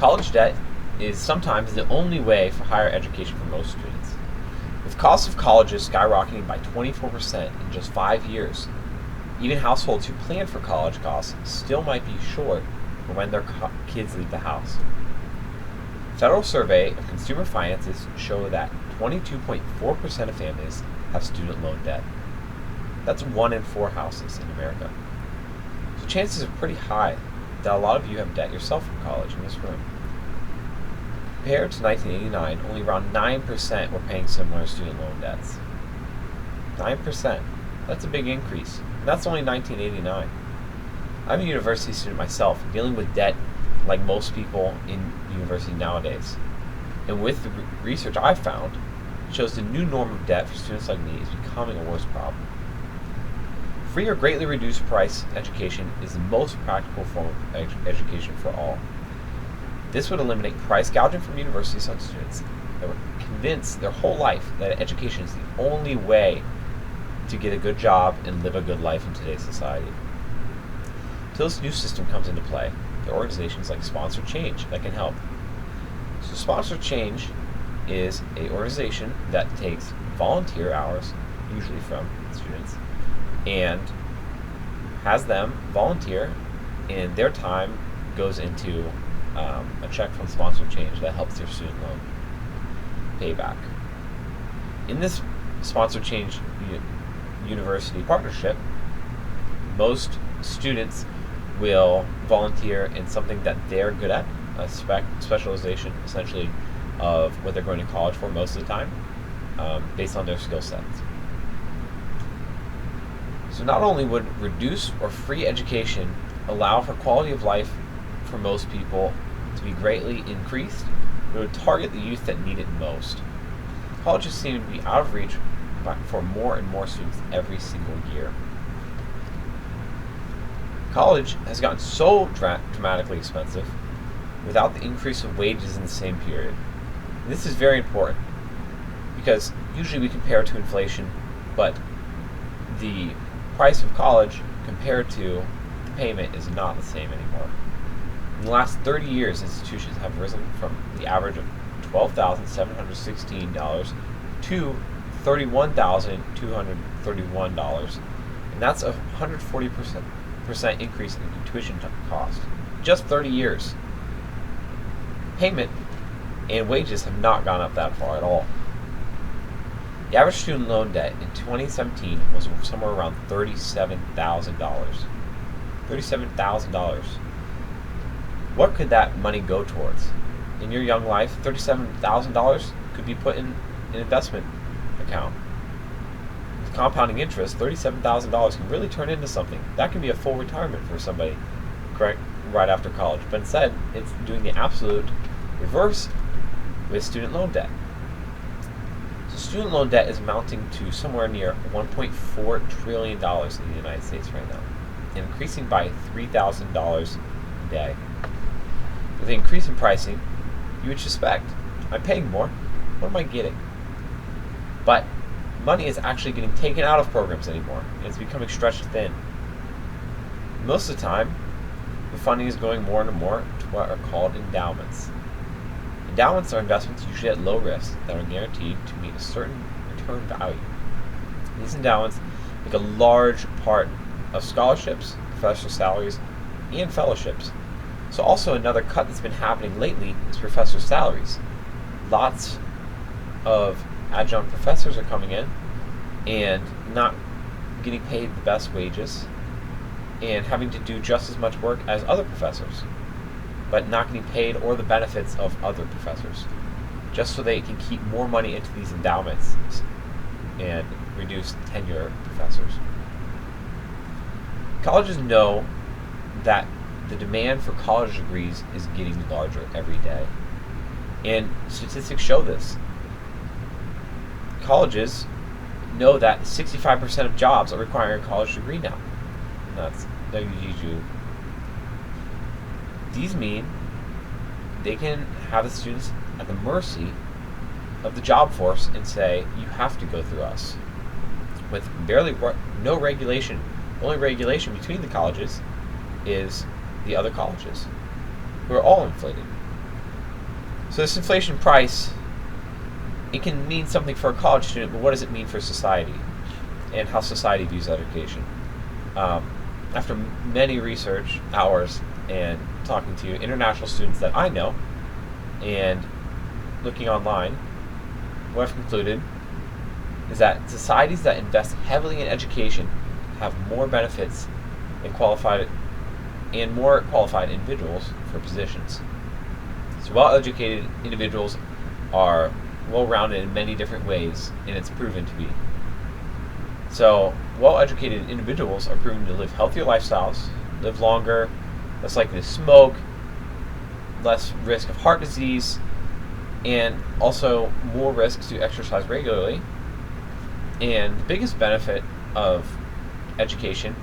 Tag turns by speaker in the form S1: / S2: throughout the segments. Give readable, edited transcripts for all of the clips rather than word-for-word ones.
S1: College debt is sometimes the only way for higher education for most students. With costs of colleges skyrocketing by 24% in just 5 years, even households who plan for college costs still might be short for when their kids leave the house. A federal survey of consumer finances show that 22.4% of families have student loan debt. That's 1 in 4 houses in America. So chances are pretty high that a lot of you have debt yourself from college in this room. Compared to 1989, only around 9% were paying similar student loan debts. 9%. That's a big increase. And that's only 1989. I'm a university student myself, dealing with debt like most people in university nowadays. And with the research I've found, it shows the new norm of debt for students like me is becoming a worse problem. Free or greatly reduced price education is the most practical form of education for all. This would eliminate price gouging from universities on students that were convinced their whole life that education is the only way to get a good job and live a good life in today's society. Until this new system comes into play, there are organizations like Sponsor Change that can help. So Sponsor Change is an organization that takes volunteer hours, usually from students, and has them volunteer, and their time goes into a check from Sponsor Change that helps their student loan payback. In this Sponsor Change university partnership, most students will volunteer in something that they're good at, a specialization essentially of what they're going to college for most of the time, based on their skill sets. So not only would reduced or free education allow for quality of life for most people to be greatly increased, but it would target the youth that need it most. Colleges seem to be out of reach for more and more students every single year. College has gotten so dramatically expensive without the increase of wages in the same period. And this is very important because usually we compare to inflation, but the price of college compared to the payment is not the same anymore. In the last 30 years, institutions have risen from the average of $12,716 to $31,231, and that's a 140% increase in tuition cost. Just 30 years. Payment and wages have not gone up that far at all. The average student loan debt in 2017 was somewhere around $37,000. $37,000. What could that money go towards? In your young life, $37,000 could be put in an investment account. With compounding interest, $37,000 can really turn into something. That can be a full retirement for somebody right after college. But instead, it's doing the absolute reverse with student loan debt. So student loan debt is mounting to somewhere near $1.4 trillion in the United States right now, and increasing by $3,000 a day. With the increase in pricing, you would suspect, I'm paying more, what am I getting? But money is actually getting taken out of programs anymore, and it's becoming stretched thin. Most of the time, the funding is going more and more to what are called endowments. Endowments are investments usually at low risk that are guaranteed to meet a certain return value. These endowments make a large part of scholarships, professor salaries, and fellowships. So also another cut that's been happening lately is professor salaries. Lots of adjunct professors are coming in and not getting paid the best wages and having to do just as much work as other professors, but not getting paid or the benefits of other professors, just so they can keep more money into these endowments and reduce tenure professors. Colleges know that the demand for college degrees is getting larger every day, and statistics show this. Colleges know that 65% of jobs are requiring a college degree now. That's WGU. These mean they can have the students at the mercy of the job force and say, you have to go through us. With barely no regulation. The only regulation between the colleges is the other colleges, who are all inflated. So this inflation price, it can mean something for a college student, but what does it mean for society and how society views education? After many research hours and talking to international students that I know and looking online, what I've concluded is that societies that invest heavily in education have more benefits and more qualified individuals for positions. So well-educated individuals are well-rounded in many different ways, and it's proven to be. So well-educated individuals are proven to live healthier lifestyles, live longer, less likely to smoke, less risk of heart disease, and also more risk to exercise regularly. And the biggest benefit of education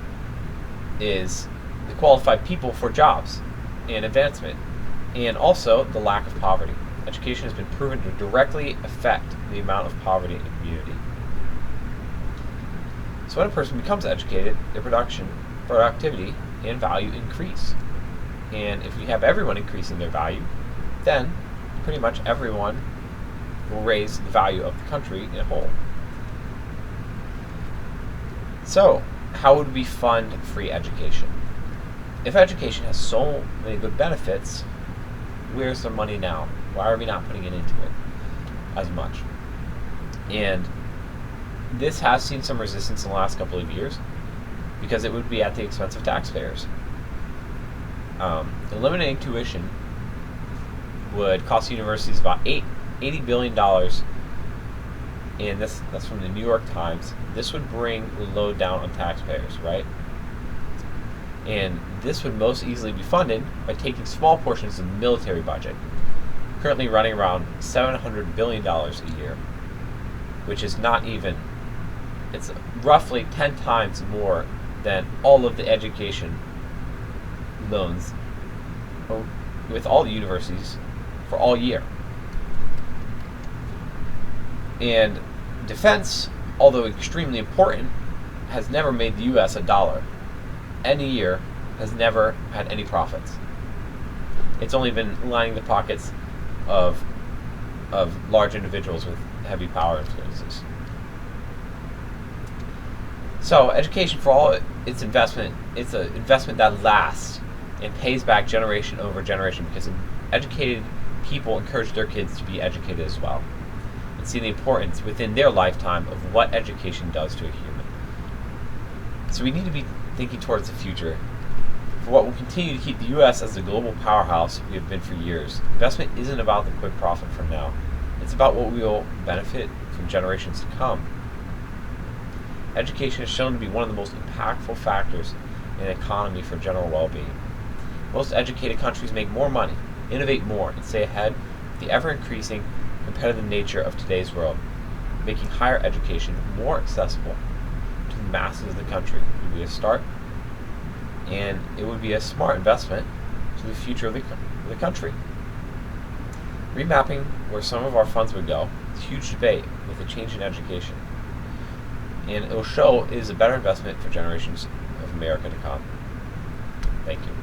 S1: is the qualified people for jobs and advancement, and also the lack of poverty. Education has been proven to directly affect the amount of poverty in a community. So when a person becomes educated, their productivity, and value increase. And if we have everyone increasing their value, then pretty much everyone will raise the value of the country in a whole. So, how would we fund free education? If education has so many good benefits, where's the money now? Why are we not putting it into it as much? And this has seen some resistance in the last couple of years because it would be at the expense of taxpayers. Eliminating tuition would cost universities about $80 billion, and that's from the New York Times. This would bring the load down on taxpayers, right? And this would most easily be funded by taking small portions of the military budget, currently running around $700 billion a year, which is not even, it's roughly 10 times more than all of the education loans with all the universities for all year. And defense, although extremely important, has never made the U.S. a dollar. Any year has never had any profits. It's only been lining the pockets of large individuals with heavy power influences. So education, for all its investment, it's an investment that lasts and pays back generation over generation because educated people encourage their kids to be educated as well and see the importance within their lifetime of what education does to a human. So we need to be thinking towards the future for what will continue to keep the U.S. as the global powerhouse we have been for years. Investment isn't about the quick profit from now. It's about what we will benefit from generations to come. Education is shown to be one of the most impactful factors in an economy for general well-being. Most educated countries make more money, innovate more, and stay ahead of the ever-increasing competitive nature of today's world, making higher education more accessible to the masses of the country. It would be a start, and it would be a smart investment to the future of the country. Remapping where some of our funds would go is a huge debate with a change in education, and it will show it is a better investment for generations of America to come. Thank you.